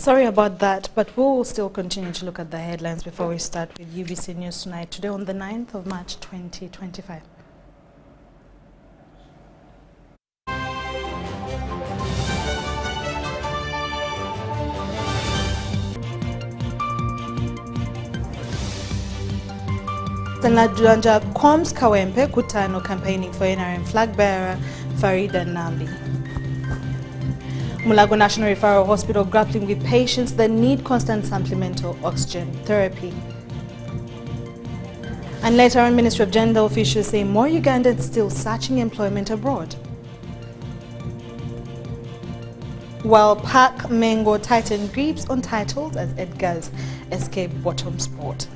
Sorry about that, but we'll still continue to look at the headlines before we start with UBC News Tonight, today on the 9th of March 2025. Sanadjanja Kwams Kawempe Kutano campaigning for NRM flag bearer Farida Nambi. Mulago National Referral Hospital grappling with patients that need constant supplemental oxygen therapy. And later on, Ministry of Gender officials say more Ugandans still searching employment abroad. While Park Mengo tighten grips on titles as Edgar's escape bottom sport.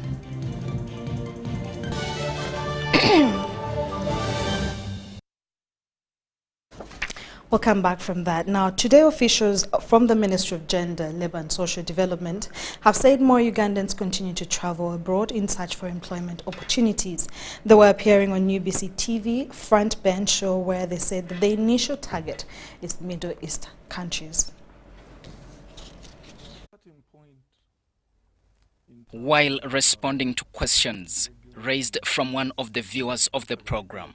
Welcome back from that. Now, today officials from the Ministry of Gender, Labour and Social Development have said more Ugandans continue to travel abroad in search for employment opportunities. They were appearing on UBC TV Front Bench show where they said that the initial target is Middle East countries. While responding to questions raised from one of the viewers of the program,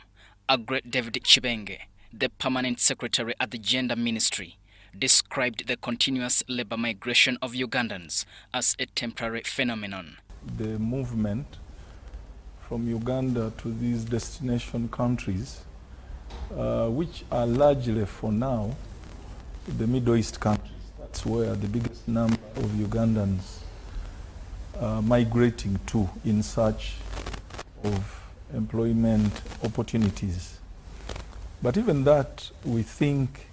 Agre David Chibenge, the permanent secretary at the Gender Ministry, described the continuous labor migration of Ugandans as a temporary phenomenon. The movement from Uganda to these destination countries, which are largely for now the Middle East countries, that's where the biggest number of Ugandans are migrating to in search of employment opportunities. But even that, we think,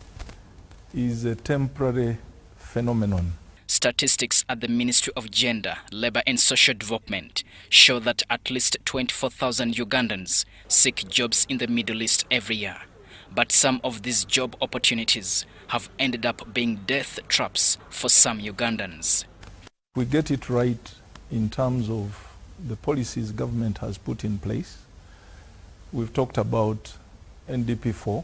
is a temporary phenomenon. Statistics at the Ministry of Gender, Labour and Social Development show that at least 24,000 Ugandans seek jobs in the Middle East every year. But some of these job opportunities have ended up being death traps for some Ugandans. We get it right in terms of the policies government has put in place. We've talked about NDP4,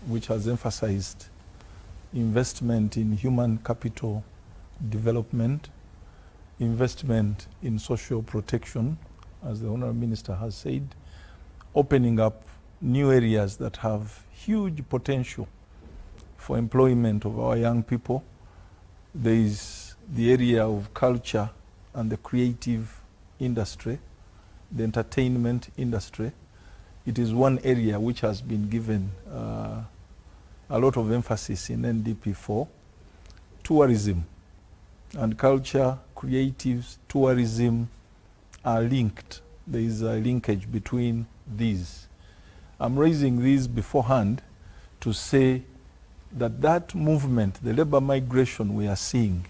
which has emphasized investment in human capital development, investment in social protection, as the Honourable Minister has said, opening up new areas that have huge potential for employment of our young people. There is the area of culture and the creative industry, the entertainment industry. It is one area which has been given a lot of emphasis in NDP4. Tourism and culture, creatives, tourism are linked. There is a linkage between these. I'm raising these beforehand to say that that movement, the labor migration we are seeing,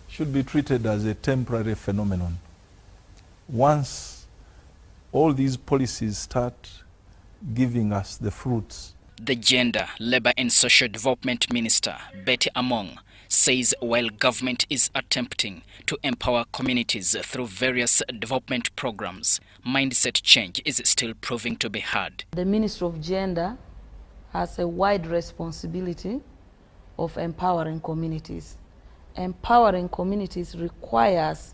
should be treated as a temporary phenomenon. Once all these policies start giving us the fruits. The Gender, Labour and Social Development Minister, Betty Among, says while government is attempting to empower communities through various development programs, mindset change is still proving to be hard. The Ministry of Gender has a wide responsibility of empowering communities. Empowering communities requires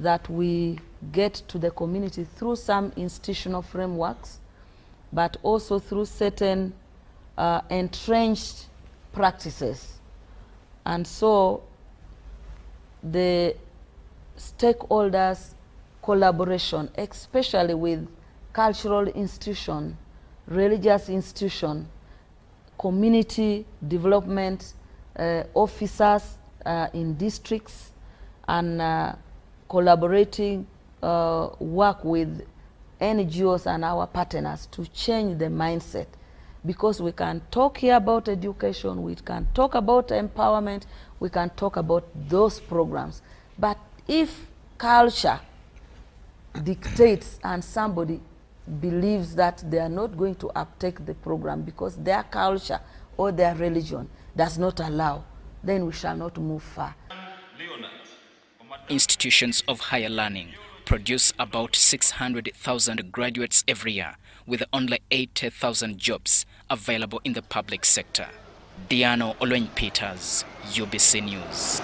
that we get to the community through some institutional frameworks, but also through certain entrenched practices. And so the stakeholders' collaboration, especially with cultural institution, religious institution, community development officers in districts, and collaborating work with NGOs and our partners to change the mindset. Because we can talk here about education, we can talk about empowerment, we can talk about those programs. But if culture dictates and somebody believes that they are not going to uptake the program because their culture or their religion does not allow, then we shall not move far. Institutions of higher learning produce about 600,000 graduates every year, with only 80,000 jobs available in the public sector. Diano Olweny Peters, UBC News.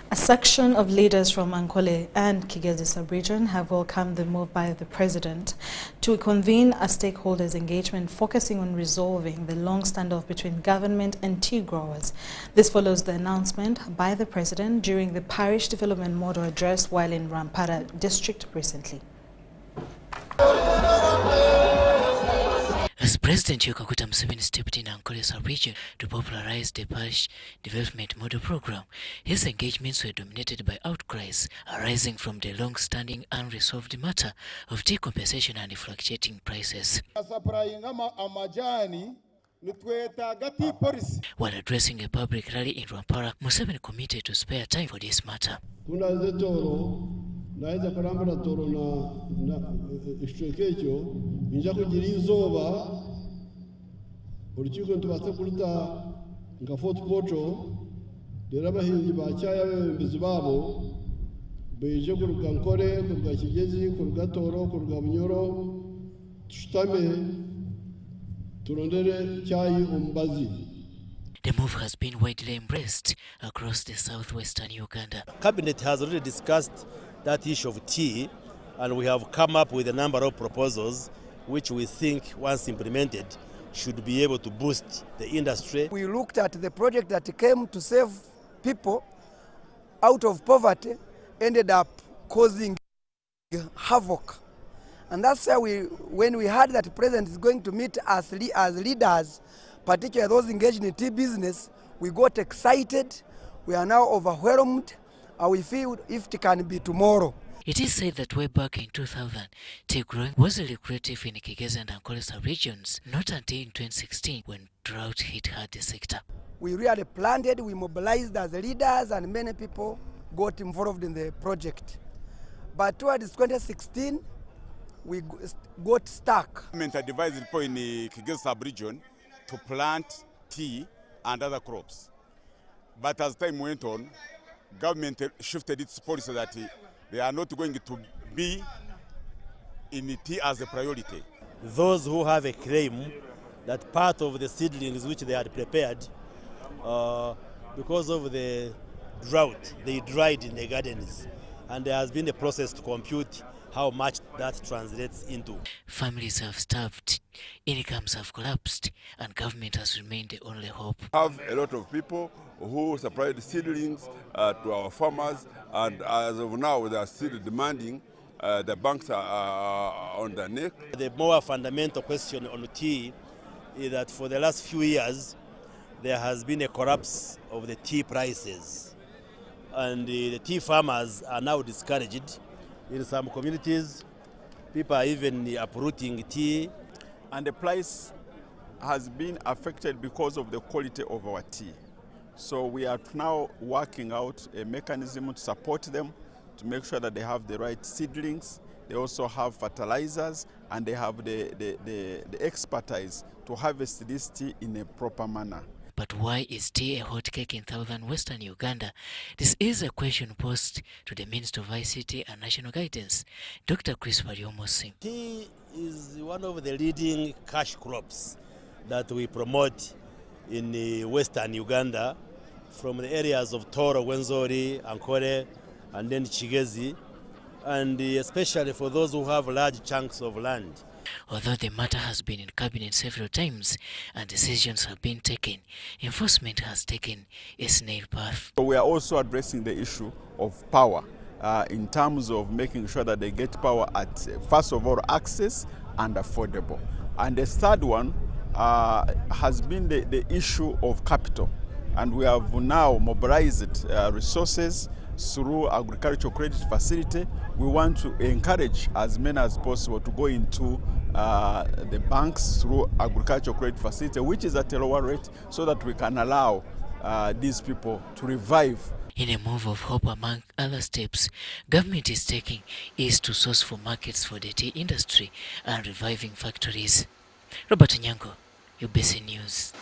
A section of leaders from Ankole and Kigezi sub-region have welcomed the move by the President to convene a stakeholders engagement focusing on resolving the long standoff between government and tea growers. This follows the announcement by the President during the Parish Development Model address while in Rampara district recently. As President Kaguta Museveni stepped in Ankole sub-region to popularize the parish development model program, his engagements were dominated by outcries arising from the long-standing unresolved matter of tea compensation and fluctuating prices. While addressing a public rally in Rampara, Museveni committed to spare time for this matter. Naweza karambara toro na ekyo inja kugira izoba urukiko ntubase kuruta nka Fort Portal dera abahinzi bacyaya b'embezi babo beje kuruga Nkore kuruga Kigezi kuruga Toro kuruga Bunyoro tushitame turondere cyayi umbazi. The move has been widely embraced across the southwestern Uganda. Cabinet has already discussed that issue of tea, and we have come up with a number of proposals which we think, once implemented, should be able to boost the industry. We looked at the project that came to save people out of poverty, ended up causing havoc. And that's why when we heard that the President is going to meet us as leaders, particularly those engaged in tea business, we got excited. We are now overwhelmed. We feel if it can be tomorrow. It is said that way back in 2000, tea growing was lucrative in Kigezi and Ankole sub-regions, not until in 2016 when drought hit hard the sector. We really planted, we mobilized as leaders, and many people got involved in the project. But towards 2016, we got stuck. Government advised people in the Kigezi sub-region to plant tea and other crops. But as time went on, government shifted its policy that they are not going to be in tea as a priority. Those who have a claim that part of the seedlings which they had prepared, because of the drought, they dried in the gardens. And there has been a process to compute how much that translates into. Families have starved, incomes have collapsed, and government has remained the only hope. We have a lot of people who supplied seedlings to our farmers, and as of now they are still demanding. The banks are on their neck. The more fundamental question on tea is that for the last few years there has been a collapse of the tea prices, and the tea farmers are now discouraged. In some communities, people are even uprooting tea. And the price has been affected because of the quality of our tea. So we are now working out a mechanism to support them, to make sure that they have the right seedlings, they also have fertilizers, and they have the expertise to harvest this tea in a proper manner. But why is tea a hot cake in southern western Uganda? This is a question posed to the Minister of ICT and National Guidance, Dr. Chris Pariomosi. Tea is one of the leading cash crops that we promote in western Uganda, from the areas of Toro, Wenzori, Ankole, and then Kigezi, and especially for those who have large chunks of land. Although the matter has been in cabinet several times and decisions have been taken, enforcement has taken a snail path. So we are also addressing the issue of power in terms of making sure that they get power at, first of all, access and affordable. And the third one has been the issue of capital. And we have now mobilized resources through agricultural credit facility. We want to encourage as many as possible to go into the banks through agricultural credit facility, which is at a lower rate, so that we can allow these people to revive. In a move of hope, among other steps government is taking is to source for markets for the tea industry and reviving factories. Robert Nyango, UBC News.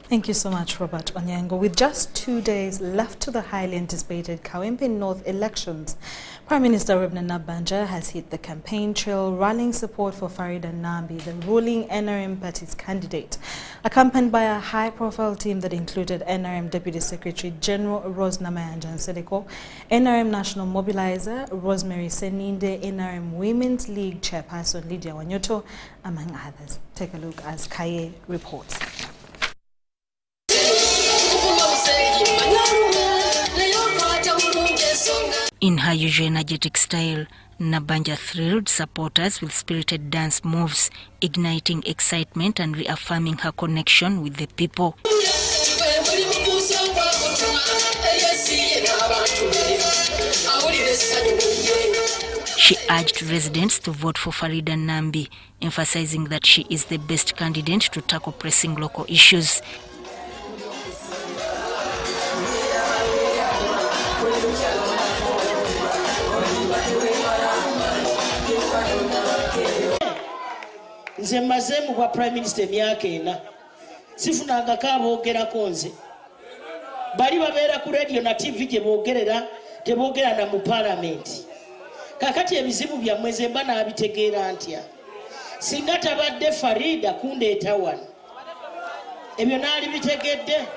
Thank you so much, Robert Onyango. With just 2 days left to the highly anticipated Kawempe North elections, Prime Minister Rebna Nabanja has hit the campaign trail, rallying support for Farida Nambi, the ruling NRM party's candidate, accompanied by a high-profile team that included NRM Deputy Secretary General Rose Namayanja Nsereko, NRM National Mobilizer Rosemary Seninde, NRM Women's League Chairperson Lydia Wanyoto, among others. Take a look as Kaye reports. In her usual energetic style, Nabanja thrilled supporters with spirited dance moves, igniting excitement and reaffirming her connection with the people. She urged residents to vote for Farida Nambi, emphasizing that she is the best candidate to tackle pressing local issues. Nze maze mu bwa Prime Minister emyaka ena sifunangako aboogerako nze bali babeera ku radio na TV gye boogerera teboogera na mu Parliament. Kakati ebizibu byammwe nze mba naabitegeera ntya singa tabadde Farida kundeeta wano ebyo naali bitegedde.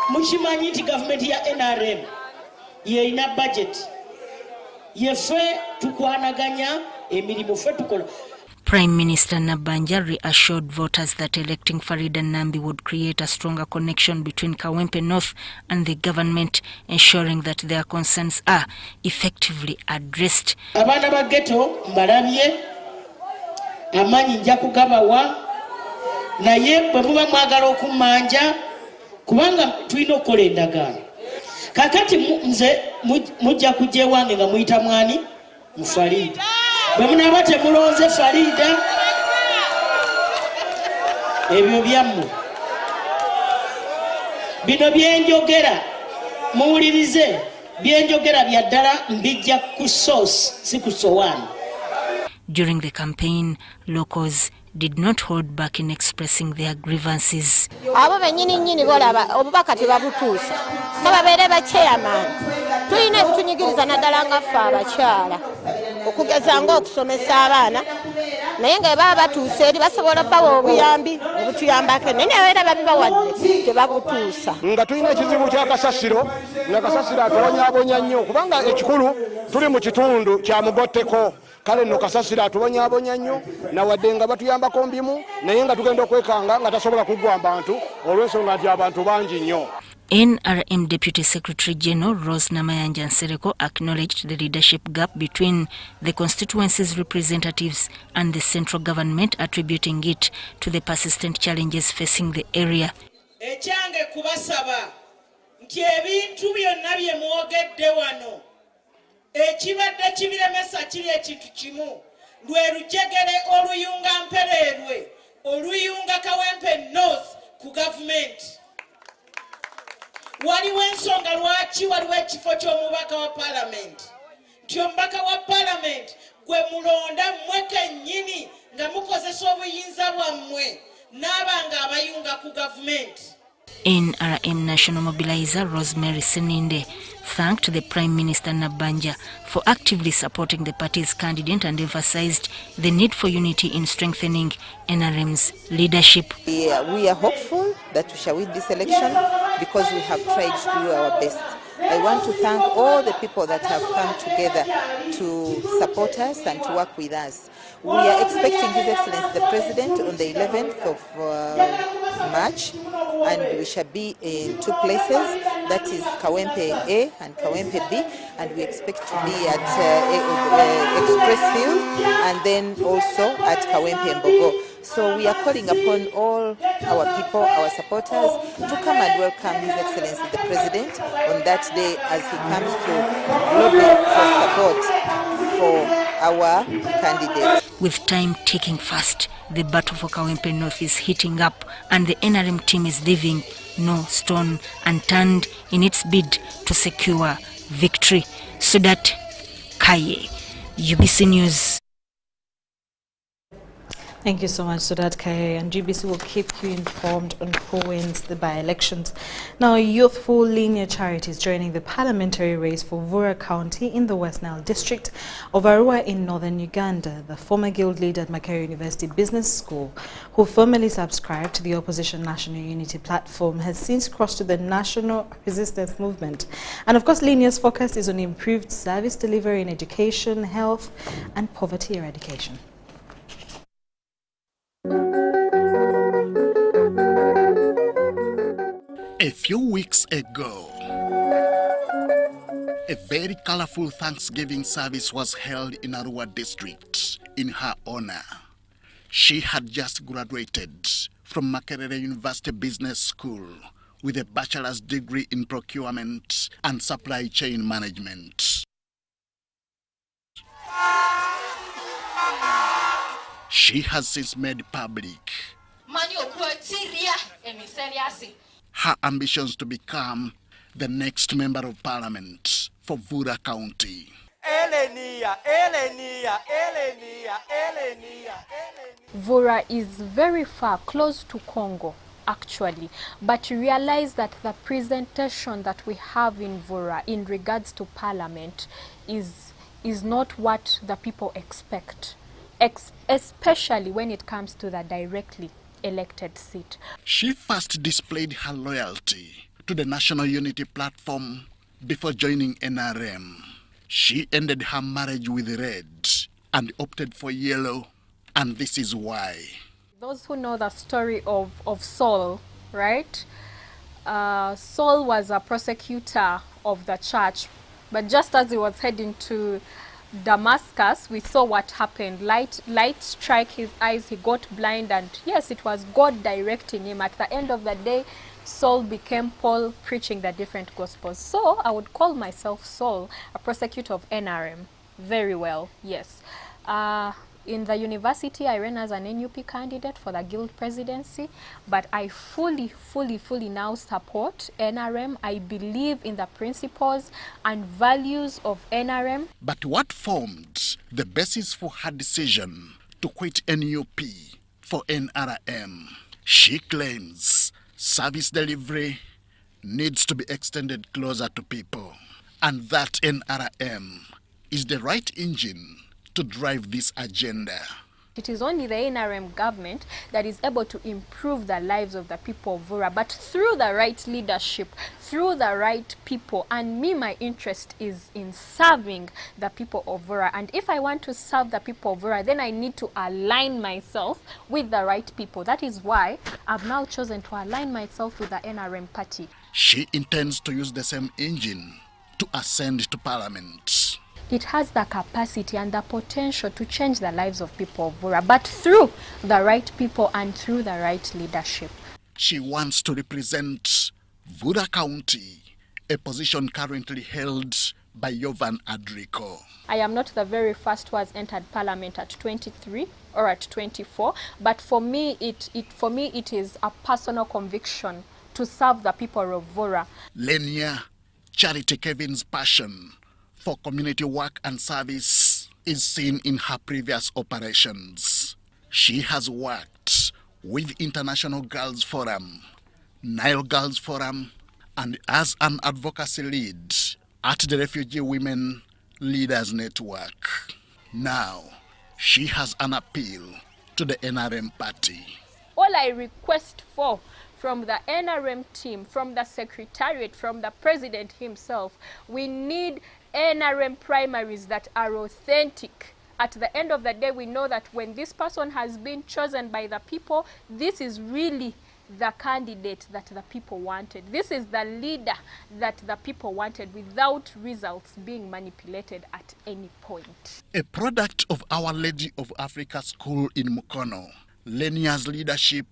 Mukimanyi nti gavumenti ya NRM yeerina budget yefe tukwanaganya emirimu fe tukola. Prime Minister Nabanja reassured voters that electing Farida Nambi would create a stronger connection between Kawempe North and the government, ensuring that their concerns are effectively addressed. Abaana ba ghetto mbalabye amanyi nja kugabawa naye bwe muba mwagala okumanja kubanga tulina okukola endagaano. Kakati nze mujja kujja ewange nga muyita mwani mu Farida. Bwe munaaba temulonze Farida ebyo byammwe. Bino byenjogera muwulirize byenjogera bya ddala mbijja ku source si ku sowaani. During the campaign, locals did not hold back in expressing their grievances. Abo bennyini bolaba obubaka tebabutuusa nga babeere ba chairman tulina ebitunyigiriza naddala nga ffe abakyala okugeza ng'okusomesa abaana naye nga baba batuuse eri basobola bawa obuyambi obutuyambako naye nabeera babibawadde tebabutuusa. Nga tulina ekizibu kya kasasiro nga kasasiro atubonyaabonya nnyo kubanga ekikulu tuli mu kitundu kya mugotteko. Kale nno kasasiro atubonyaabonya nnyo nawadde nga batuyambako mbimu naye nga tugenda okwekanga nga tasobola kuggwa abantu olw'ensonga nti abantu bangi nnyo. NRM Deputy Secretary General Rose Namayanja Nsereko acknowledged the leadership gap between the constituency's representatives and the central government, attributing it to the persistent challenges facing the area. Ekyange kubasaba nti ebintu byonna bye mwogedde wano ekibadde kibiremesa kiri ekintu kimu lwe lujegere oluyunga mpereerwe oluyunga Kawempe North ku gavumenti. Waliwo ensonga lwaki waliwo ekifo ky'omubaka wa Parliament nti omubaka wa Parliament gwe mulonda mmwe kennyini nga mukozesa obuyinza bwammwe n'abanga abayunga ku gavumenti. NRM National Mobilizer Rosemary Seninde thanked the Prime Minister Nabanja for actively supporting the party's candidate and emphasized the need for unity in strengthening NRM's leadership. We are hopeful that we shall win this election because we have tried to do our best. I want to thank all the people that have come together to support us and to work with us. We are expecting His Excellency the President on the 11th of March, and we shall be in two places, that is Kawempe A and Kawempe B, and we expect to be at Express Field and then also at Kawempe Mbogo. So we are calling upon all our people, our supporters, to come and welcome His Excellency the President on that day as he comes to lobby for support for our candidates. With time ticking fast, the battle for Kawempe North is heating up, and the NRM team is leaving no stone unturned in its bid to secure victory. Sudat Kaye, UBC News. Thank you so much, Sudat Kaye, and GBC will keep you informed on who wins the by-elections. Now, youthful linear charities joining the parliamentary race for Vurra County in the West Nile district of Arua in northern Uganda. The former guild leader at Makerere University Business School, who formerly subscribed to the opposition National Unity platform, has since crossed to the National Resistance Movement. And of course, Linear's focus is on improved service delivery in education, health, and poverty eradication. A few weeks ago, a very colorful Thanksgiving service was held in Arua district in her honor. She had just graduated from Makerere University Business School with a bachelor's degree in procurement and supply chain management. She has since made public her ambitions to become the next member of parliament for Vurra County. Vurra is very far, close to Congo, actually. But you realize that the presentation that we have in Vurra in regards to parliament is not what the people expect, especially when it comes to the directly elected seat. She first displayed her loyalty to the National Unity platform before joining NRM. She ended her marriage with Red and opted for Yellow, and this is why. Those who know the story of Saul, right? Saul was a prosecutor of the church, but just as he was heading to Damascus, we saw what happened. Light struck his eyes, he got blind, and yes, it was God directing him. At the end of the day, Saul became Paul, preaching the different gospels. So I would call myself Saul, a prosecutor of NRM. Very well, yes. In the university, I ran as an NUP candidate for the guild presidency, but I fully now support NRM. I believe in the principles and values of NRM. But what formed the basis for her decision to quit NUP for NRM? She claims service delivery needs to be extended closer to people, and that NRM is the right engine to drive this agenda. It is only the NRM government that is able to improve the lives of the people of Vurra, but through the right leadership, through the right people. And me, my interest is in serving the people of Vurra. And if I want to serve the people of Vurra, then I need to align myself with the right people. That is why I've now chosen to align myself with the NRM party. She intends to use the same engine to ascend to parliament. It has the capacity and the potential to change the lives of people of Vurra, but through the right people and through the right leadership. She wants to represent Vurra County, a position currently held by Yovan Adriko. I am not the very first who has entered parliament at 23 or at 24, but for me it is a personal conviction to serve the people of Vurra. Lenia Charity Kevin's passion for community work and service is seen in her previous operations. She has worked with International Girls Forum, Nile Girls Forum, and as an advocacy lead at the Refugee Women Leaders Network. Now, she has an appeal to the NRM party. All I request for from the NRM team, from the secretariat, from the president himself, we need NRM primaries that are authentic. At the end of the day, we know that when this person has been chosen by the people, this is really the candidate that the people wanted. This is the leader that the people wanted, without results being manipulated at any point. A product of Our Lady of Africa School in Mukono, Lenia's leadership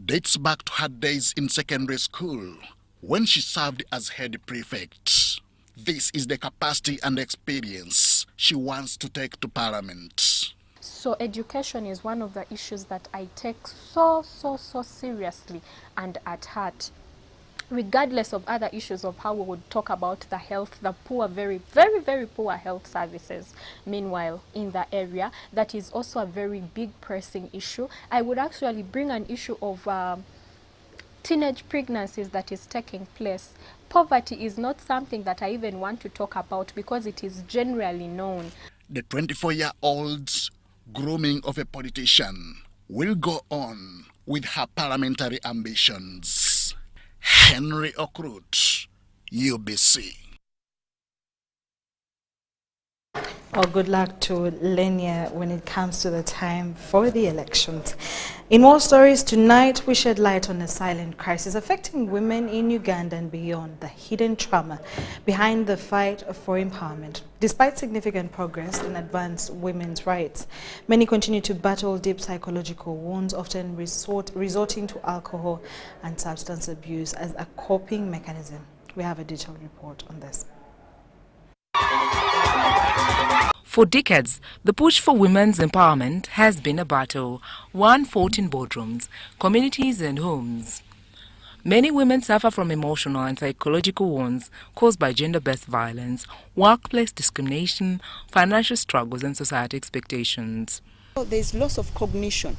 dates back to her days in secondary school when she served as head prefect. This is the capacity and experience she wants to take to parliament. So education is one of the issues that I take so seriously and at heart. regardless of other issues of how we would talk about the health, the poor, very, very, very poor health services, meanwhile, in the area, that is also a very big pressing issue. I would actually bring an issue of teenage pregnancies that is taking place. Poverty is not something that I even want to talk about because it is generally known. The 24-year-old's grooming of a politician will go on with her parliamentary ambitions. Henry Okrut, UBC. Well, good luck to Lenya when it comes to the time for the elections. In more stories tonight, we shed light on a silent crisis affecting women in Uganda and beyond, the hidden trauma behind the fight for empowerment. Despite significant progress in advanced women's rights, many continue to battle deep psychological wounds, often resorting to alcohol and substance abuse as a coping mechanism. We have a detailed report on this. For decades, the push for women's empowerment has been a battle, one fought in boardrooms, communities and homes. Many women suffer from emotional and psychological wounds caused by gender-based violence, workplace discrimination, financial struggles and society expectations. There's loss of cognition.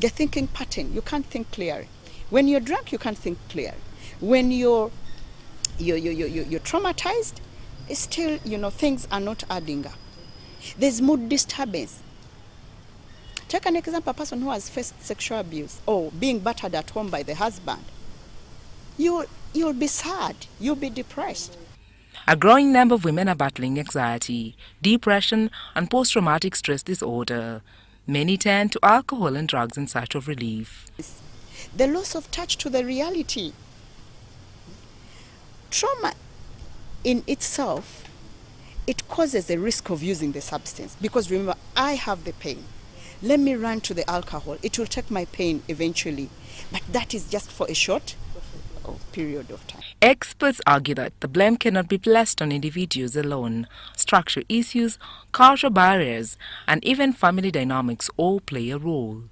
The thinking pattern, you can't think clearly. When you're drunk, you can't think clearly. When you're traumatized, still, things are not adding up. There's mood disturbance. Take an example, a person who has faced sexual abuse or being battered at home by the husband. You'll be sad, you'll be depressed. A growing number of women are battling anxiety, depression and post-traumatic stress disorder. Many turn to alcohol and drugs in search of relief. The loss of touch to the reality. Trauma in itself, it causes a risk of using the substance because remember, I have the pain. Let me run to the alcohol. It will take my pain eventually, but that is just for a short period of time. Experts argue that the blame cannot be placed on individuals alone. Structural issues, cultural barriers, and even family dynamics all play a role.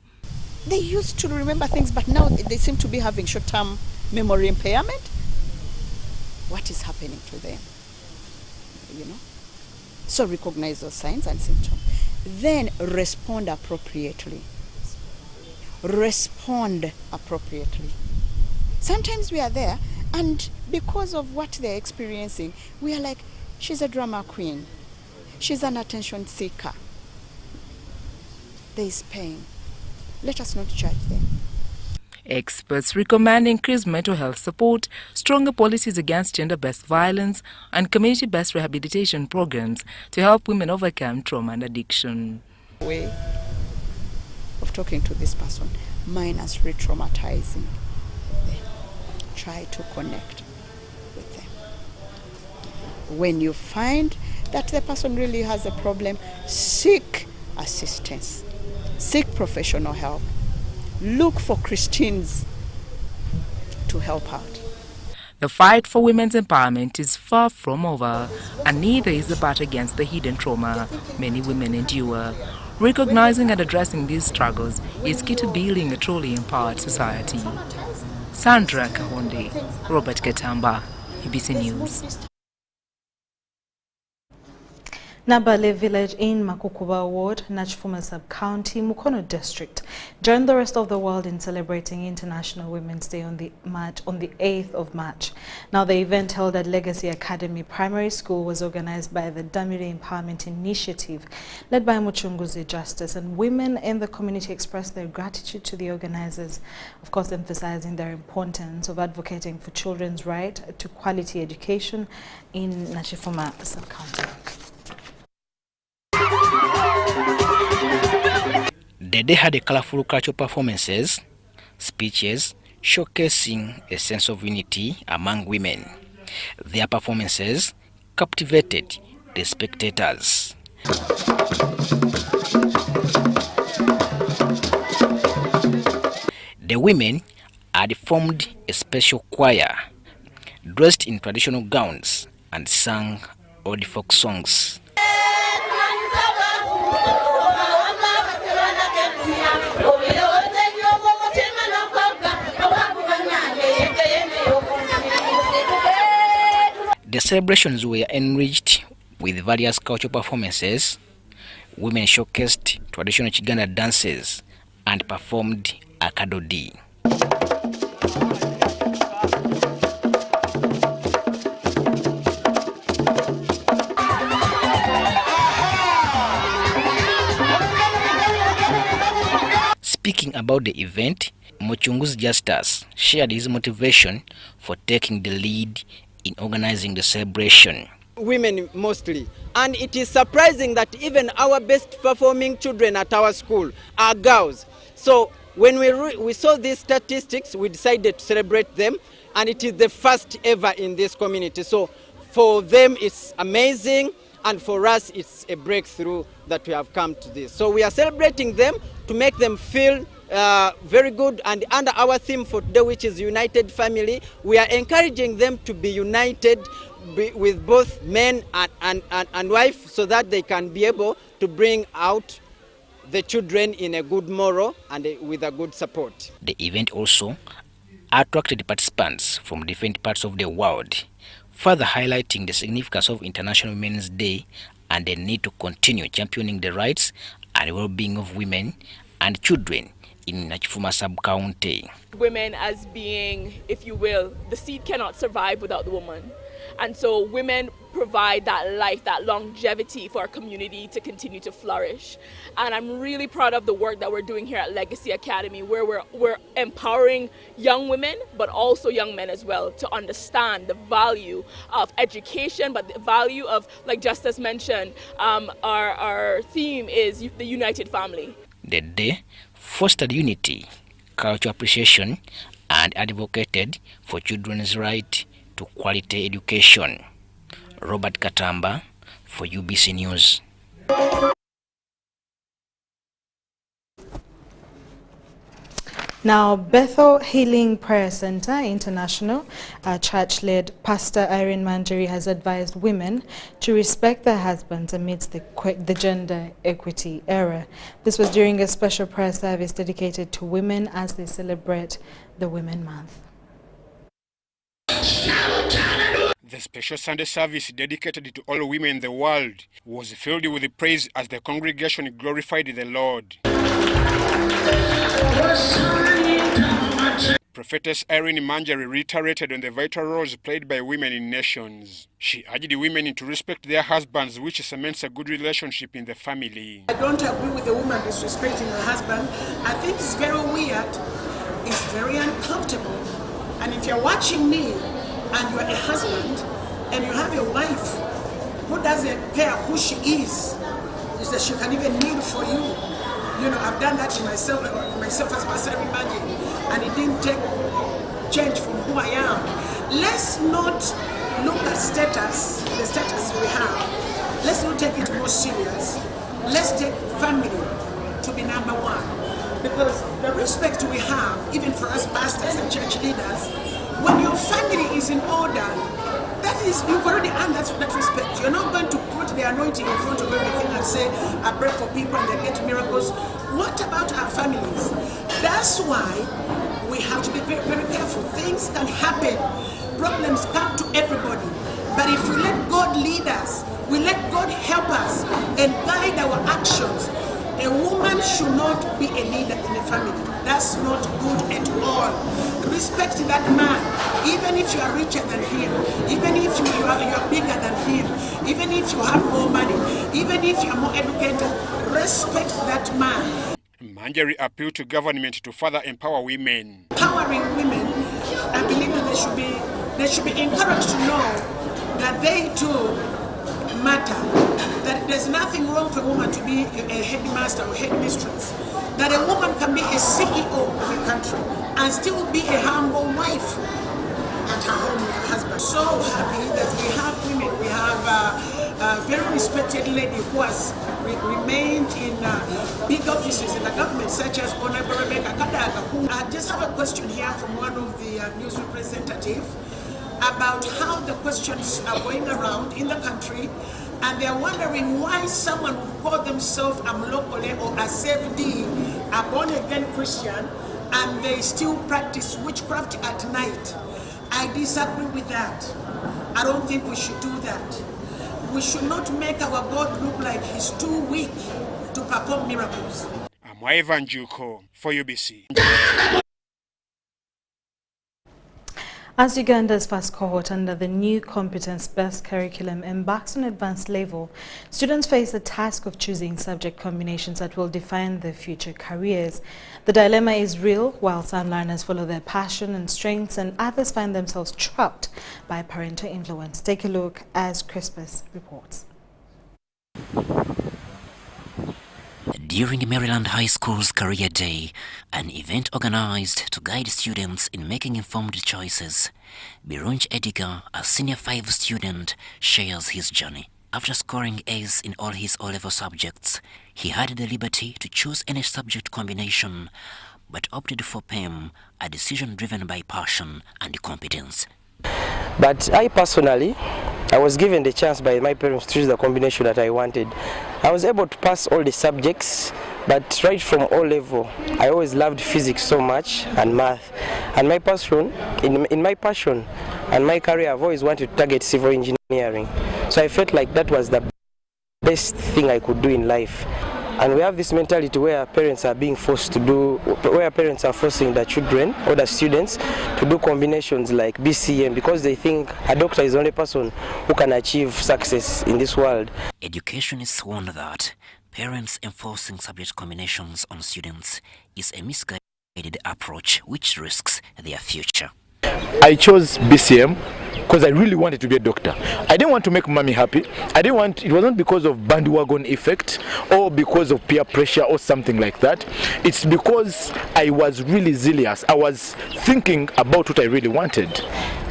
They used to remember things, but now they seem to be having short-term memory impairment. What is happening to them? So recognize those signs and symptoms. Then respond appropriately. Respond appropriately. Sometimes we are there, and because of what they're experiencing, we are like, she's a drama queen. She's an attention seeker. There is pain. Let us not judge them. Experts recommend increased mental health support, stronger policies against gender-based violence, and community-based rehabilitation programs to help women overcome trauma and addiction. Way of talking to this person, minus re-traumatizing them. Try to connect with them. When you find that the person really has a problem, seek assistance, seek professional help. Look for Christians to help out. The fight for women's empowerment is far from over, and neither is the battle against the hidden trauma many women endure. Recognizing and addressing these struggles is key to building a truly empowered society. Sandra Kahonde, Robert Ketamba, UBC News. Nabale village in Makukuba ward, Nachfuma sub-county, Mukono district, joined the rest of the world in celebrating International Women's Day on the 8th of March. Now, the event held at Legacy Academy Primary School was organized by the Damiri Empowerment Initiative, led by Muchunguzi Justice, and women in the community expressed their gratitude to the organizers, of course emphasizing their importance of advocating for children's right to quality education in Nachifuma sub-county. The day had a colorful cultural performances, speeches, showcasing a sense of unity among women. Their performances captivated the spectators. The women had formed a special choir, dressed in traditional gowns, and sang old folk songs. The celebrations were enriched with various cultural performances. Women showcased traditional Chiganda dances and performed akadodi. Speaking about the event, Muchungu's Justus shared his motivation for taking the lead in organizing the celebration. Women mostly, and it is surprising that even our best performing children at our school are girls. So when we saw these statistics, we decided to celebrate them, and it is the first ever in this community. So for them it's amazing, and for us it's a breakthrough that we have come to this. So we are celebrating them to make them feel very good, and under our theme for today, which is United Family, we are encouraging them to be united with both men and wife, so that they can be able to bring out the children in a good moral and with a good support. The event also attracted participants from different parts of the world, further highlighting the significance of International Women's Day and the need to continue championing the rights and well-being of women and children in Nachifuma sub-county. Women as being, if you will, the seed cannot survive without the woman. And so women provide that life, that longevity for our community to continue to flourish. And I'm really proud of the work that we're doing here at Legacy Academy, where we're empowering young women, but also young men as well, to understand the value of education, but the value of, like Justice mentioned, our theme is the United Family. The day fostered unity, cultural appreciation, and advocated for children's right to quality education. Robert Katamba for UBC News. Now, Bethel Healing Prayer Center International, a church-led Pastor Irene Manjeri has advised women to respect their husbands amidst the gender equity era. This was during a special prayer service dedicated to women as they celebrate the Women Month. The special Sunday service dedicated to all women in the world was filled with praise as the congregation glorified the Lord. Prophetess Irene Manjeri reiterated on the vital roles played by women in nations. She urged women to respect their husbands, which cements a good relationship in the family. I don't agree with the woman disrespecting her husband. I think it's very weird, it's very uncomfortable. And if you're watching me and you're a husband and you have a wife who doesn't care who she is that she can even kneel for you. You know, I've done that to myself as Pastor Manjeri, and it didn't take change from who I am. Let's not look at status, the status we have. Let's not take it more serious. Let's take family to be number one. Because the respect we have, even for us pastors and church leaders, when your family is in order, that is, you've already earned that respect. You're not going to put the anointing in front of everything and say, I pray for people and they get miracles. What about our families? That's why we have to be very, very careful. Things can happen. Problems come to everybody. But if we let God lead us, we let God help us and guide our actions, a woman should not be a leader in a family. That's not good at all. Respect that man, even if you are richer than him, even if you are bigger than him, even if you have more money, even if you are more educated, respect that man. Manjeri appealed to government to further empower women. Empowering women, I believe that they should be encouraged to know that they too matter. That there's nothing wrong for a woman to be a headmaster or headmistress. That a woman can be a CEO of a country and still be a humble wife at her home with her husband. So happy that we have women. We have a very respected lady who has remained in big offices in the government, such as Honorable Rebecca Kadaga. I just have a question here from one of the news representatives about how the questions are going around in the country, and they're wondering why someone would call themselves a Mlokole or a Sevdi, a born-again Christian, and they still practice witchcraft at night. I disagree with that. I don't think we should do that. We should not make our God look like he's too weak to perform miracles. I'm Ivan Juko for UBC. As Uganda's first cohort under the new competence-based curriculum embarks on advanced level, students face the task of choosing subject combinations that will define their future careers. The dilemma is real, while some learners follow their passion and strengths and others find themselves trapped by parental influence. Take a look as Crispus reports. During Maryland High School's Career Day, an event organized to guide students in making informed choices, Birunch Edgar, a senior 5 student, shares his journey. After scoring A's in all his O-level subjects, he had the liberty to choose any subject combination, but opted for PEM, a decision driven by passion and competence. But I personally, I was given the chance by my parents to choose the combination that I wanted. I was able to pass all the subjects, but right from O level, I always loved physics so much and math. And my passion, in my passion and my career, I've always wanted to target civil engineering. So I felt like that was the best thing I could do in life. And we have this mentality where parents are being forced to do, where parents are forcing the children or the students to do combinations like BCM because they think a doctor is the only person who can achieve success in this world. Educationists warn that parents enforcing subject combinations on students is a misguided approach which risks their future. I chose BCM because I really wanted to be a doctor. I didn't want to make mommy happy. It wasn't because of bandwagon effect or because of peer pressure or something like that. It's because I was really zealous. I was thinking about what I really wanted.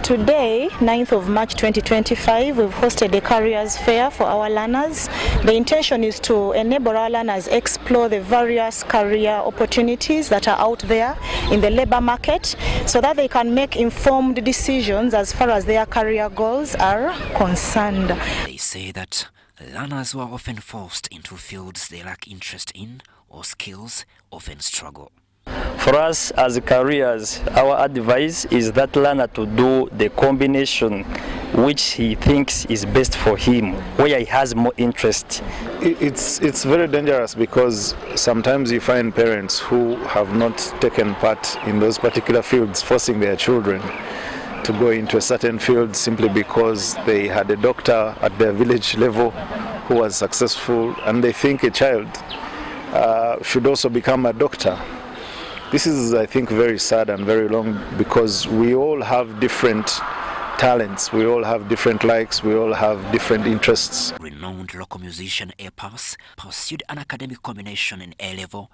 Today, 9th of March 2025, we've hosted a careers fair for our learners. The intention is to enable our learners explore the various career opportunities that are out there in the labor market so that they can make informed decisions as far as their career goals are concerned. They say that learners who are often forced into fields they lack interest in or skills often struggle. For us as careers, our advice is that learner to do the combination which he thinks is best for him, where he has more interest. It's very dangerous because sometimes you find parents who have not taken part in those particular fields forcing their children to go into a certain field simply because they had a doctor at their village level who was successful and they think a child should also become a doctor. This is, I think, very sad and very wrong because we all have different talents, we all have different likes, we all have different interests. Renowned local musician Epas pursued an academic combination in A-level,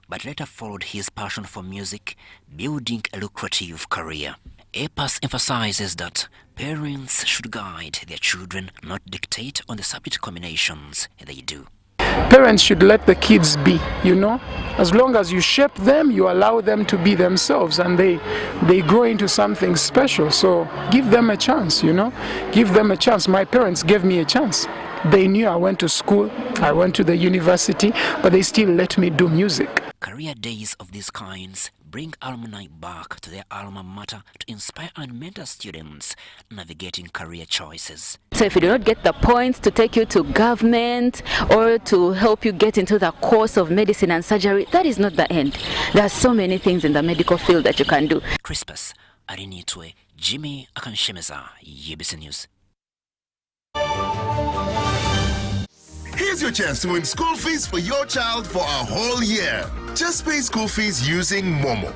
but later followed his passion for music, building a lucrative career. Epas emphasizes that parents should guide their children, not dictate on the subject combinations they do. Parents should let the kids be, you know. As long as you shape them, you allow them to be themselves and they grow into something special. So give them a chance, you know. Give them a chance. My parents gave me a chance. They knew I went to school, I went to the university, but they still let me do music. Career days of these kinds bring alumni back to their alma mater to inspire and mentor students navigating career choices. So if you do not get the points to take you to government or to help you get into the course of medicine and surgery, that is not the end. There are so many things in the medical field that you can do. Crispus Arinitwe, Jimmy Akanshemeza, UBC News. Here's your chance to win school fees for your child for a whole year. Just pay school fees using Momo.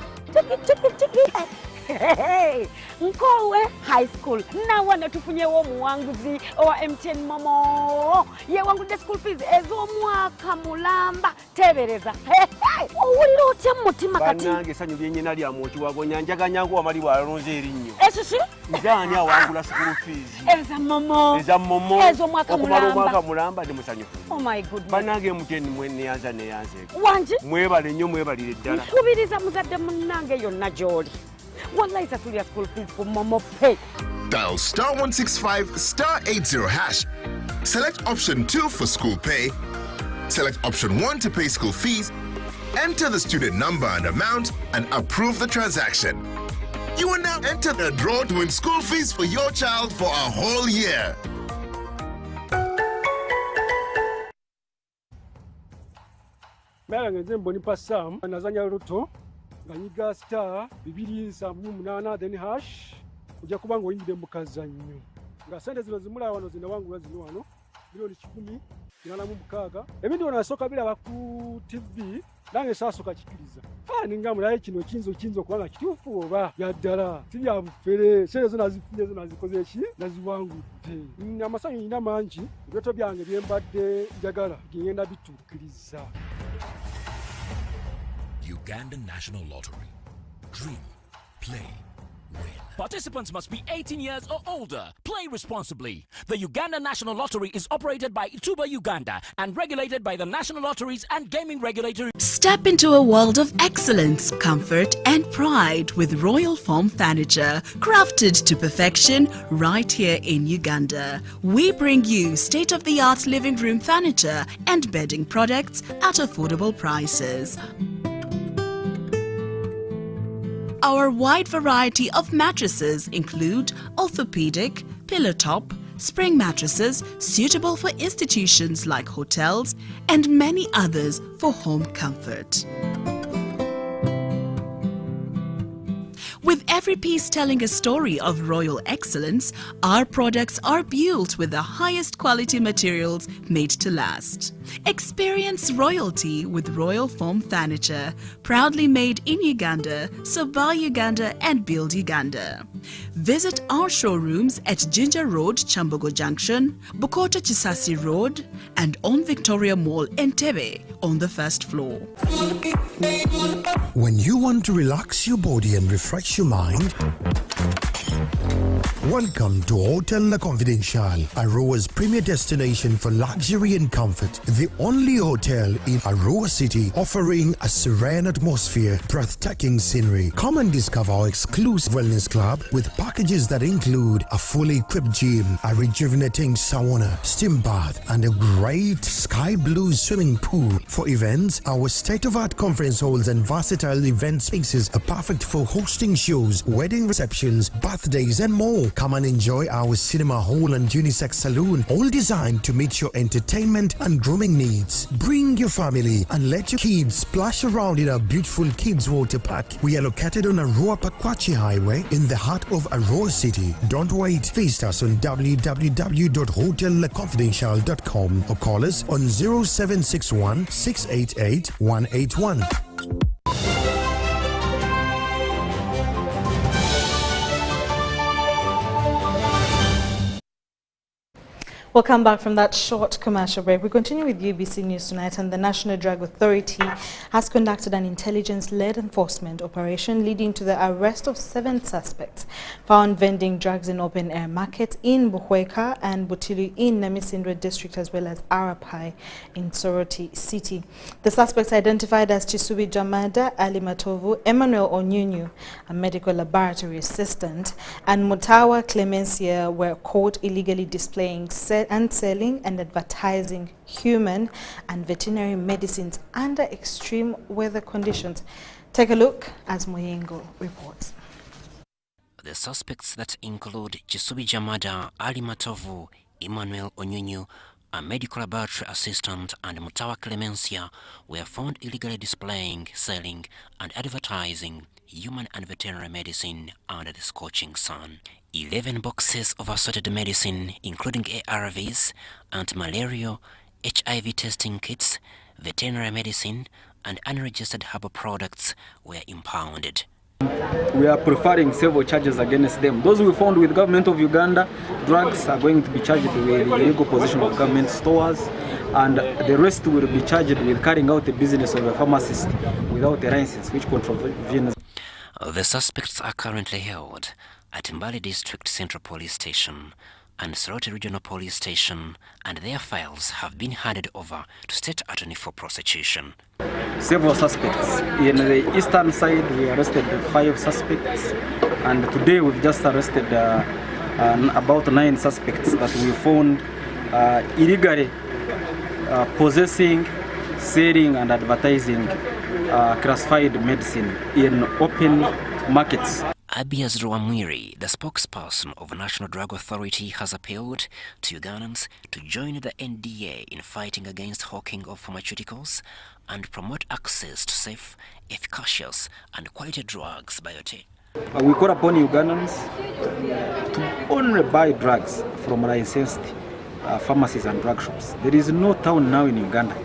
Hey, Mkowe High School. Now wana tufunye wo muwanguzi owa MTN Momo. Ye wangu de school fees ezo mwaka mulamba tebereza. Hey, ulilote mutima kati. Banange sanyu byenye nali amochi wago nyanjaga nyangu amali wa ronze erinyo. Esisi? Njani awangula school fees. Eza Momo. Eza Momo. Ezo mwaka mulamba. Okumalo mwaka mulamba de musanyu. Oh my goodness. Banange MTN mwene yanza ne yanze. Wanji? Mwebale nnyo mwebalire ddala. Nkubiriza muzadde munange yonna joli. Wallahi sasulia school fees for Momo Pay. Dial *165 *80 hash. Select option 2 for school pay. Select option 1 to pay school fees. Enter the student number and amount and approve the transaction. You will now enter the draw to win school fees for your child for a whole year. Mara mbonipa Sam nazanya Ruto nganyiga star 278 then hash ujja kuba ngo oyingire mu kazannyo nga sente zino zimula wano zina wangu zino wano milioni 10 ebindi wanasooka biraba ku TV nange saasoka kikiriza ninga mulaye kino kinzo kubanga kituufu oba yaddala tibya bufere sente zino nazifunye zino nazikoze eki naziwangudde amasanyu nyina mangi ebyoto byange byembadde njagala ngenda bituukiriza. Uganda National Lottery. Dream, play, win. Participants must be 18 years or older. Play responsibly. The Uganda National Lottery is operated by Ituba Uganda and regulated by the National Lotteries and Gaming Regulatory. Step into a world of excellence, comfort and pride with Royal Foam Furniture, crafted to perfection right here in Uganda. We bring you state-of-the-art living room furniture and bedding products at affordable prices. Our wide variety of mattresses include orthopedic, pillow top, spring mattresses suitable for institutions like hotels and many others for home comfort. With every piece telling a story of royal excellence, our products are built with the highest quality materials made to last. Experience royalty with Royal Foam Furniture, proudly made in Uganda, so buy Uganda and build Uganda. Visit our showrooms at Ginger Road, Chambogo Junction, Bukota Chisasi Road, and on Victoria Mall, Entebbe, on the first floor. When you want to relax your body and refresh your mind, welcome to Hotel La Confidential, Aroa's premier destination for luxury and comfort. The only hotel in Aroa City offering a serene atmosphere, breathtaking scenery. Come and discover our exclusive wellness club with packages that include a fully equipped gym, a rejuvenating sauna, steam bath, and a great sky blue swimming pool. For events, our state-of-art conference halls and versatile event spaces are perfect for hosting shows, wedding receptions, birthdays, and more. Come and enjoy our cinema hall and unisex saloon, all designed to meet your entertainment and grooming needs. Bring your family and let your kids splash around in our beautiful kids water park. We are located on Aroa Pakwachi Highway in the heart of Aroa City. Don't wait. Visit us on www.hotellaconfidential.com or call us on 0761 688 181. Welcome back from that short commercial break. We continue with UBC News tonight, and the National Drug Authority has conducted an intelligence-led enforcement operation leading to the arrest of 7 suspects found vending drugs in open-air markets in Buhweka and Butilu in Namisindwe district, as well as Arapai in Soroti City. The suspects identified as Chisubi Jamada, Ali Matovu, Emmanuel Onyunyu, a medical laboratory assistant, and Mutawa Clemencia were caught illegally displaying and selling and advertising human and veterinary medicines under extreme weather conditions. Take a look as Moyengo reports. The suspects that include Chisubi Jamada, Ali Matovu, Emmanuel Onyunyu, a medical laboratory assistant, and Mutawa Clemencia were found illegally displaying, selling, and advertising human and veterinary medicine under the scorching sun. 11 boxes of assorted medicine, including ARVs, anti-malaria, HIV testing kits, veterinary medicine, and unregistered herbal products were impounded. We are preferring several charges against them. Those we found with Government of Uganda drugs are going to be charged with illegal possession of government stores, and the rest will be charged with carrying out the business of a pharmacist without a license, which contravenes. The suspects are currently held at Mbali District Central Police Station and Soroti Regional Police Station, and their files have been handed over to State Attorney for prosecution. Several suspects. In the eastern side, we arrested 5 suspects, and today we've just arrested about 9 suspects that we found illegally possessing, selling, and advertising classified medicine in open markets. Abias Rwamwiri, the spokesperson of the National Drug Authority, has appealed to Ugandans to join the NDA in fighting against hawking of pharmaceuticals and promote access to safe, efficacious and quality drugs by OT. We call upon Ugandans to only buy drugs from licensed pharmacies and drug shops. There is no town now in Uganda.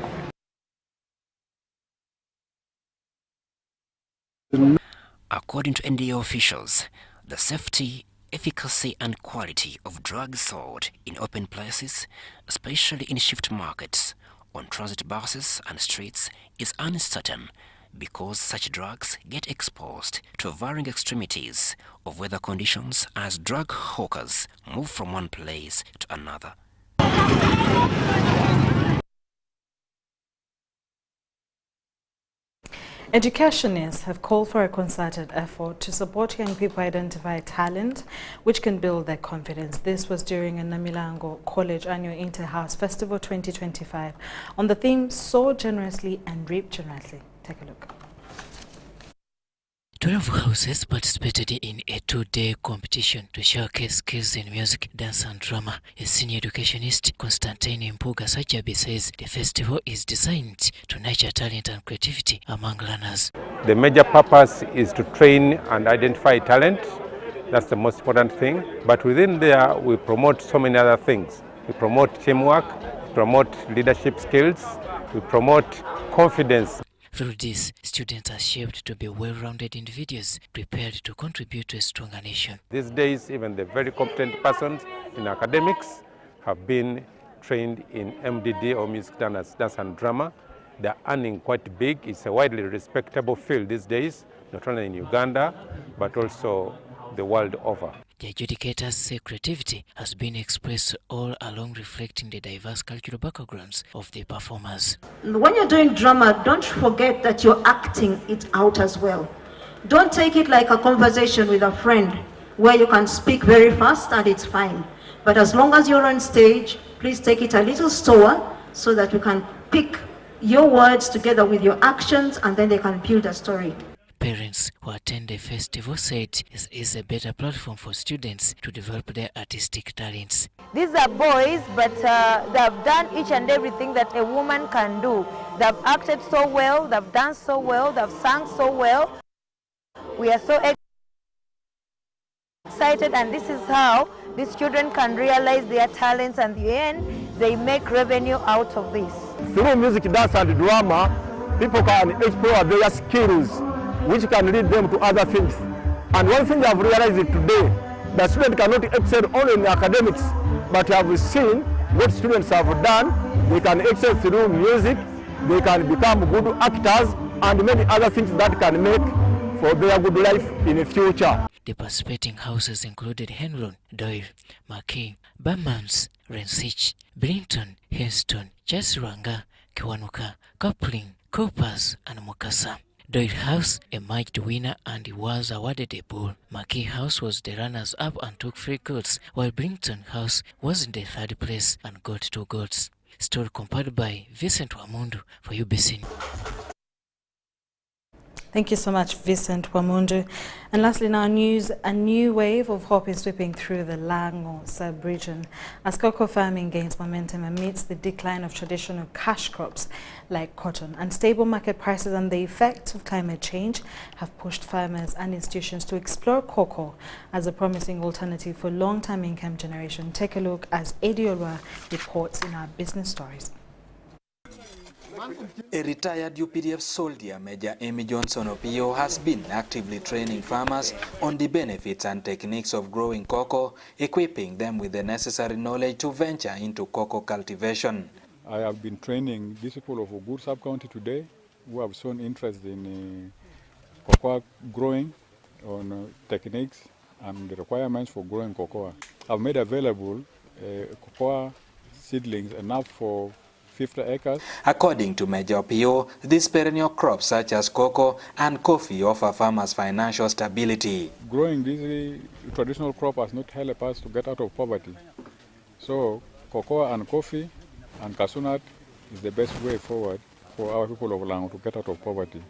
According to NDA officials, the safety, efficacy and quality of drugs sold in open places, especially in shift markets, on transit buses and streets, is uncertain because such drugs get exposed to varying extremities of weather conditions as drug hawkers move from one place to another. Educationists have called for a concerted effort to support young people identify talent which can build their confidence. This was during a Namilango College Annual Inter-House Festival 2025 on the theme Sow Generously and Reap Generously. Take a look. 12 houses participated in a two-day competition to showcase skills in music, dance and drama. A senior educationist, Constantine Mpuga Sajabi, says the festival is designed to nurture talent and creativity among learners. The major purpose is to train and identify talent. That's the most important thing. But within there, we promote so many other things. We promote teamwork, we promote leadership skills, we promote confidence. Through this, students are shaped to be well-rounded individuals prepared to contribute to a stronger nation. These days, even the very competent persons in academics have been trained in MDD or music, dance and drama. They're earning quite big. It's a widely respectable field these days, not only in Uganda, but also the world over. The adjudicators say creativity has been expressed all along, reflecting the diverse cultural backgrounds of the performers. When you're doing drama, don't forget that you're acting it out as well. Don't take it like a conversation with a friend where you can speak very fast and it's fine. But as long as you're on stage, please take it a little slower so that you can pick your words together with your actions and then they can build a story. Parents who attend the festival said this is a better platform for students to develop their artistic talents. These are boys, but they have done each and everything that a woman can do. They've acted so well, they've danced so well, they've sung so well. We are so excited, and this is how these children can realize their talents, and in the end, they make revenue out of this. Through music, dance and drama, people can explore their skills, which can lead them to other things. And one thing I've realized today, the student cannot excel only in academics, but I've seen what students have done. They can excel through music, they can become good actors, and many other things that can make for their good life in the future. The participating houses included Henlon, Doyle, Mackay, Burmans, Rensich, Billington, Heston, Chesranga, Kiwanuka, Coupling, Coopers, and Mukasa. Doyle House emerged winner and was awarded a bull. Mackay House was the runners-up and took 3 golds, while Billington House was in the 3rd place and got 2 golds. Story compiled by Vincent Wamundu for UBC. Thank you so much, Vincent Wamundu. And lastly, now news, a new wave of hope is sweeping through the Lango sub-region as cocoa farming gains momentum amidst the decline of traditional cash crops like cotton. Unstable market prices and the effects of climate change have pushed farmers and institutions to explore cocoa as a promising alternative for long-term income generation. Take a look as Ediolwa reports in our business stories. A retired UPDF soldier, Major Amy Johnson Opio, has been actively training farmers on the benefits and techniques of growing cocoa, equipping them with the necessary knowledge to venture into cocoa cultivation. I have been training these people of Ogur sub-county today who have shown interest in cocoa growing, on techniques and the requirements for growing cocoa. I've made available cocoa seedlings enough for 50 acres. According to Major Opio, these perennial crops such as cocoa and coffee offer farmers financial stability. Growing this traditional crop has not helped us to get out of poverty. So cocoa and coffee and cashew nut is the best way forward for our people of Lango to get out of poverty.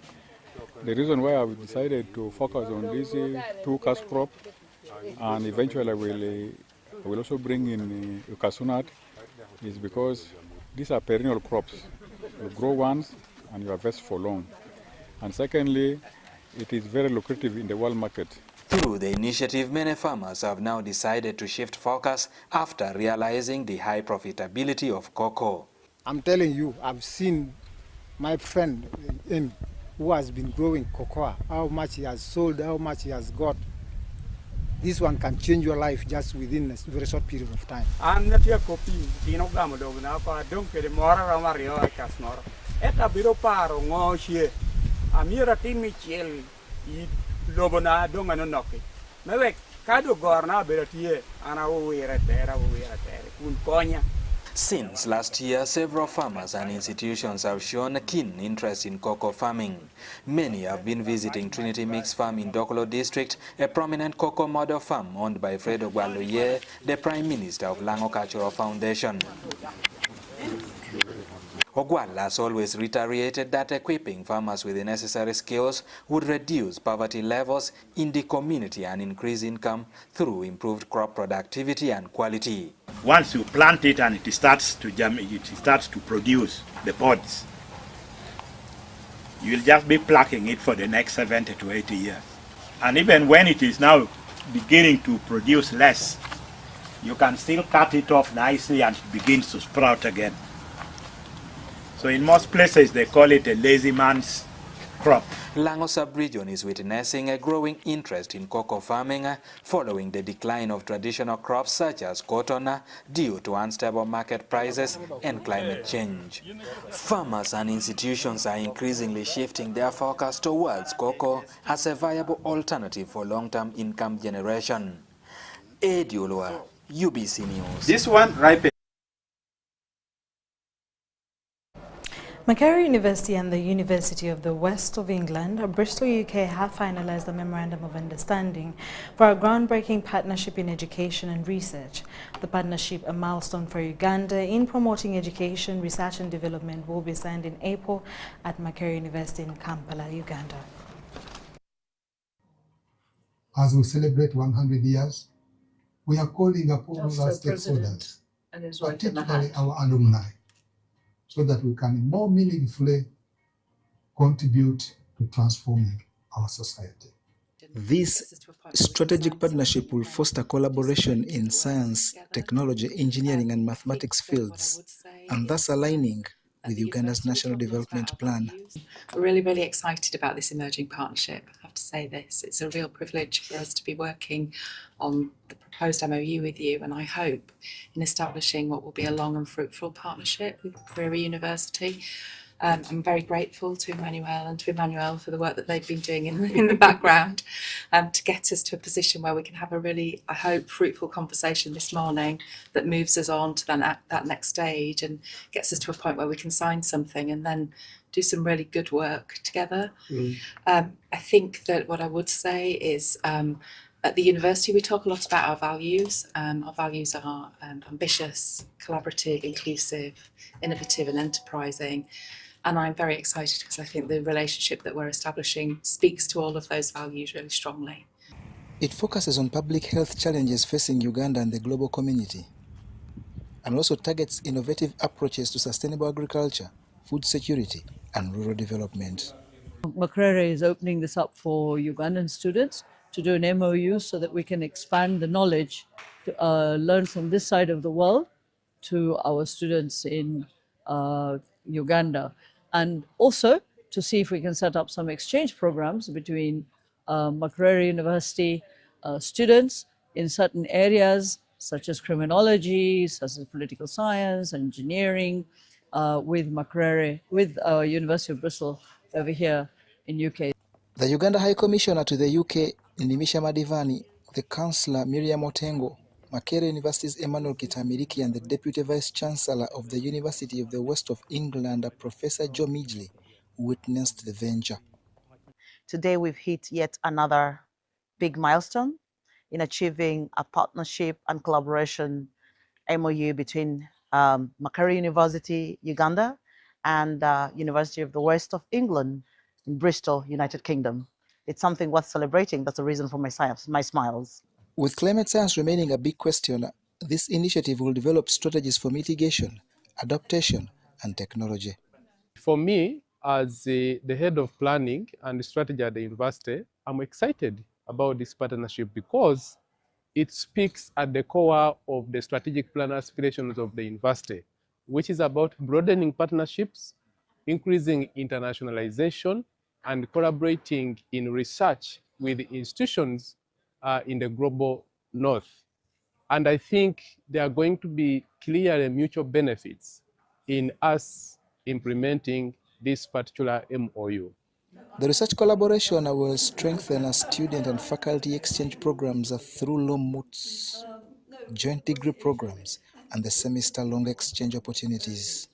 The reason why I've decided to focus on these two cash crop, and eventually I will also bring in cashew nut, is because these are perennial crops. You grow once and you harvest for long. And secondly, it is very lucrative in the world market. Through the initiative, many farmers have now decided to shift focus after realizing the high profitability of cocoa. I'm telling you, I've seen my friend who has been growing cocoa, how much he has sold, how much he has got. This one can change your life just within a very short period of time. I'm not a copy, Tino Gamadog, now, don't get more Ramario, I can snore. At a biro paro, ngoshe, a mira timichel, Lobona, Domanonoki. Maybe Kado Gorna, Bertie, and I will wear a terra, Kunkonya. Since last year, several farmers and institutions have shown a keen interest in cocoa farming. Many have been visiting Trinity Mix Farm in Dokolo District, a prominent cocoa model farm owned by Fredo Gwaloye, the Prime Minister of Lango Cultural Foundation. Ogwal has always reiterated that equipping farmers with the necessary skills would reduce poverty levels in the community and increase income through improved crop productivity and quality. Once you plant it and it starts to produce the pods, you will just be plucking it for the next 70 to 80 years. And even when it is now beginning to produce less, you can still cut it off nicely and it begins to sprout again. So in most places they call it a lazy man's crop. Lango sub-region is witnessing a growing interest in cocoa farming following the decline of traditional crops such as cotton due to unstable market prices and climate change. Farmers and institutions are increasingly shifting their focus towards cocoa as a viable alternative for long-term income generation. Ediolua, UBC News. This one ripened. Macquarie University and the University of the West of England, Bristol, UK, have finalised a Memorandum of Understanding for a groundbreaking partnership in education and research. The partnership, a milestone for Uganda in promoting education, research and development, will be signed in April at Macquarie University in Kampala, Uganda. As we celebrate 100 years, we are calling upon all our stakeholders, particularly our alumni, so that we can more meaningfully contribute to transforming our society. This strategic partnership will foster collaboration in science, technology, engineering and mathematics fields, and thus aligning with Uganda's National Development Plan. We're really excited about this emerging partnership. I have to say this, it's a real privilege for us to be working on the proposed MOU with you, and I hope in establishing what will be a long and fruitful partnership with Vurra University. I'm very grateful to Emmanuel for the work that they've been doing in the background to get us to a position where we can have a really, I hope, fruitful conversation this morning that moves us on to that next stage and gets us to a point where we can sign something and then do some really good work together. I think that what I would say is at the university we talk a lot about our values. Our values are ambitious, collaborative, inclusive, innovative and enterprising. And I'm very excited because I think the relationship that we're establishing speaks to all of those values really strongly. It focuses on public health challenges facing Uganda and the global community, and also targets innovative approaches to sustainable agriculture, food security, and rural development. Macquarie is opening this up for Ugandan students to do an MOU so that we can expand the knowledge to learn from this side of the world to our students in Uganda, and also to see if we can set up some exchange programs between Macquarie University students in certain areas such as criminology, such as political science, engineering, with University of Bristol over here in UK. The Uganda High Commissioner to the UK, Nimisha Madivani, the Councillor Miriam Otengo, Macquarie University's Emmanuel Kitamiriki, and the Deputy Vice Chancellor of the University of the West of England, Professor Joe Midgley, witnessed the venture. Today we've hit yet another big milestone in achieving a partnership and collaboration MOU between Macquarie University, Uganda, and University of the West of England, in Bristol, United Kingdom. It's something worth celebrating. That's the reason for my smiles. With climate science remaining a big question, this initiative will develop strategies for mitigation, adaptation, and technology. For me, as the head of planning and strategy at the university, I'm excited about this partnership because it speaks at the core of the strategic plan aspirations of the university, which is about broadening partnerships, increasing internationalization, and collaborating in research with institutions in the global north. And I think there are going to be clear mutual benefits in us implementing this particular MOU. The research collaboration will strengthen student and faculty exchange programs through LOMUTs, joint degree programs, and the semester-long exchange opportunities.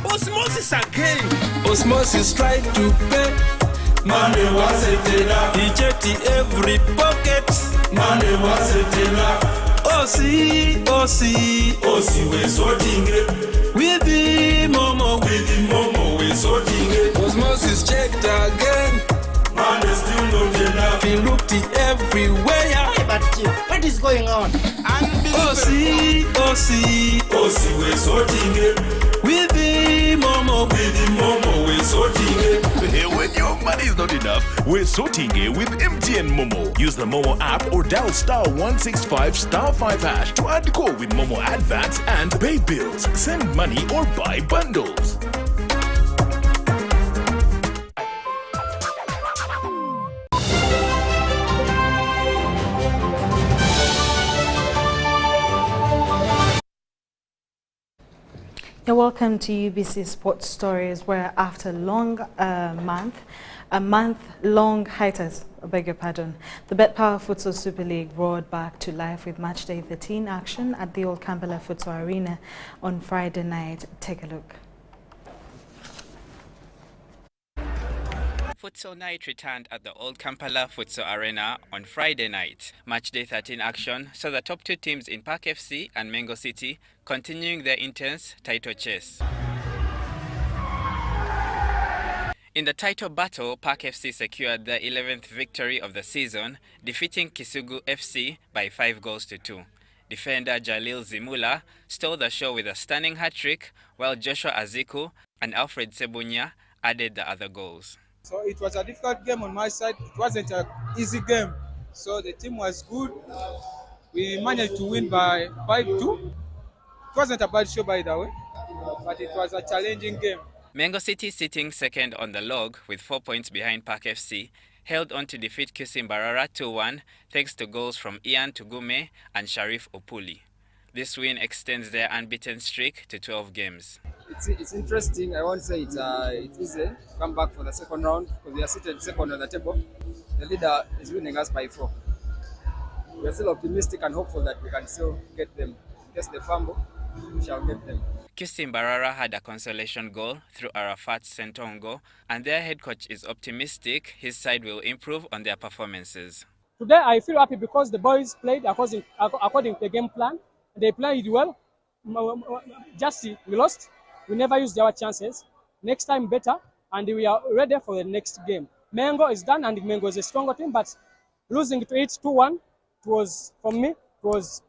Osmosis again. Osmosis tried to pay. Money wasn't enough. He checked every pocket. Money wasn't enough. Osi, we're sorting it. With the momo, we're sorting it. Osmosis checked again. Money still not enough. He looked everywhere. Hey, but what is going on? Osi, we're sorting it. With the momo, we're sorting it. When your money is not enough, we're sorting it with MTN Momo. Use the Momo app or dial *165*5# to add call with Momo Advance and pay bills, send money or buy bundles. You're welcome to UBC Sports Stories, where after a month-long hiatus, I beg your pardon, the Bet Power Futsal Super League roared back to life with Matchday 13 action at the Old Kampala Futsal Arena on Friday night. Take a look. Futsal night returned at the Old Kampala Futsal Arena on Friday night. Matchday 13 action saw the top two teams in Park FC and Mengo City continuing their intense title chase. In the title battle, Park FC secured their 11th victory of the season, defeating Kisugu FC by 5-2. Defender Jalil Zimula stole the show with a stunning hat-trick, while Joshua Aziku and Alfred Sebunya added the other goals. So it was a difficult game on my side. It wasn't an easy game. So the team was good. We managed to win by 5-2. It wasn't a bad show, by the way, but it was a challenging game. Mengo City, sitting second on the log with 4 points behind Park FC, held on to defeat Kusimbarara 2-1 thanks to goals from Ian Tugume and Sharif Opuli. This win extends their unbeaten streak to 12 games. It's interesting. I won't say it's easy to come back for the second round because we are seated second on the table. The leader is winning us by 4. We are still optimistic and hopeful that we can still get them. In case they fumble, we shall get them. Kusimbarara had a consolation goal through Arafat Sentongo, and their head coach is optimistic his side will improve on their performances. Today I feel happy because the boys played according to the game plan. They played well. Just we lost. We never used our chances. Next time better, and we are ready for the next game. Mengo is done, and Mengo is a stronger team, but losing to it 2-1, it was, for me, it was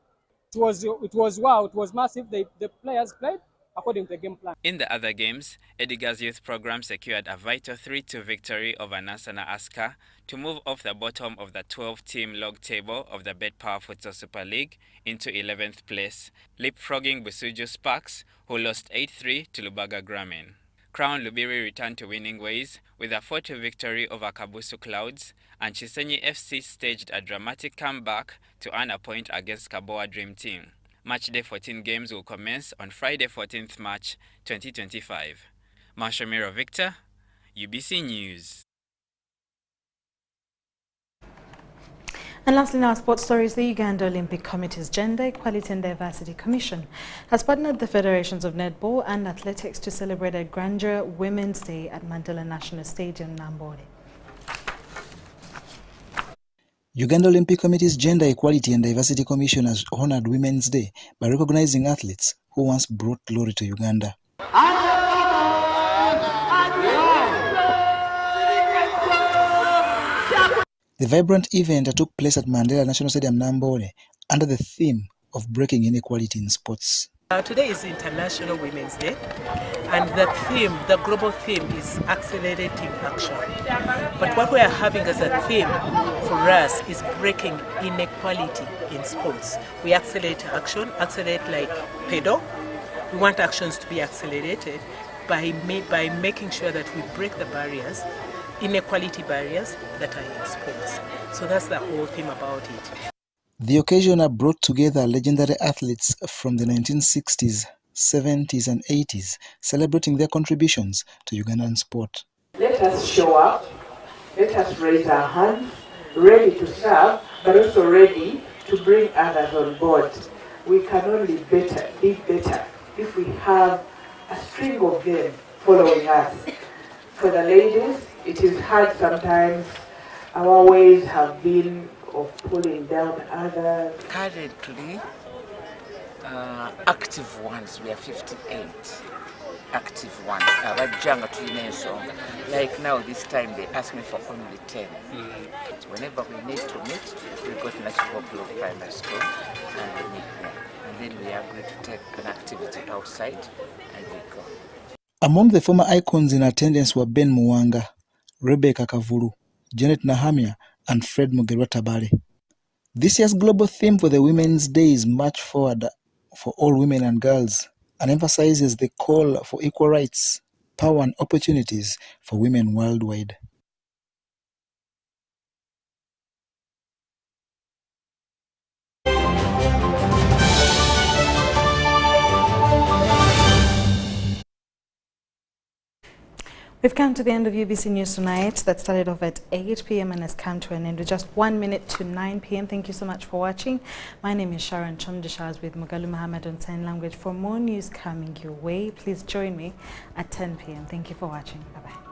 wow, it was massive. The players played according to the game plan. In the other games, Edgar's youth program secured a vital 3-2 victory over Nasana Aska to move off the bottom of the 12-team log table of the Bet Power Futsal Super League into 11th place, leapfrogging Busuju Sparks, who lost 8-3 to Lubaga Gramin. Crown Lubiri returned to winning ways with a 4-2 victory over Kabusu Clouds, and Chisenyi FC staged a dramatic comeback to earn a point against Kaboa Dream Team. Matchday 14 games will commence on Friday 14th March 2025. Marshamiro Victor, UBC News. And lastly, in our sports stories, the Uganda Olympic Committee's Gender Equality and Diversity Commission has partnered the Federations of Netball and Athletics to celebrate a Grandeur Women's Day at Mandela National Stadium, Nambole. Uganda Olympic Committee's Gender Equality and Diversity Commission has honored Women's Day by recognizing athletes who once brought glory to Uganda. The vibrant event took place at Mandela National Stadium, Nambole, under the theme of breaking inequality in sports. Today is International Women's Day, and the theme, the global theme, is accelerating action. But what we are having as a theme for us is breaking inequality in sports. We accelerate action, accelerate like pedal. We want actions to be accelerated by making sure that we break the barriers, inequality barriers that are in sports. So that's the whole theme about it. The occasion brought together legendary athletes from the 1960s, 70s and 80s, celebrating their contributions to Ugandan sport. Let us show up, let us raise our hands, ready to serve, but also ready to bring others on board. We can only be better if we have a string of them following us. For the ladies, it is hard sometimes. Our ways have been of pulling down others. Currently, active ones, we are 58 active ones. Like now, this time they asked me for only 10. Whenever we need to meet, we go to National Block Primary School and we meet there. And then we agree to take an activity outside and we go. Among the former icons in attendance were Ben Muwanga, Rebecca Kavulu, Janet Nahamia, and Fred Mugerwa Tabare. This year's global theme for the Women's Day is March Forward for All Women and Girls, and emphasizes the call for equal rights, power and opportunities for women worldwide. We've come to the end of UBC News Tonight. That started off at 8 p.m. and has come to an end with just 1 minute to 9 p.m. Thank you so much for watching. My name is Sharon Kyomugisha with Mugalu Muhammad on Sign Language. For more news coming your way, please join me at 10 p.m. Thank you for watching. Bye-bye.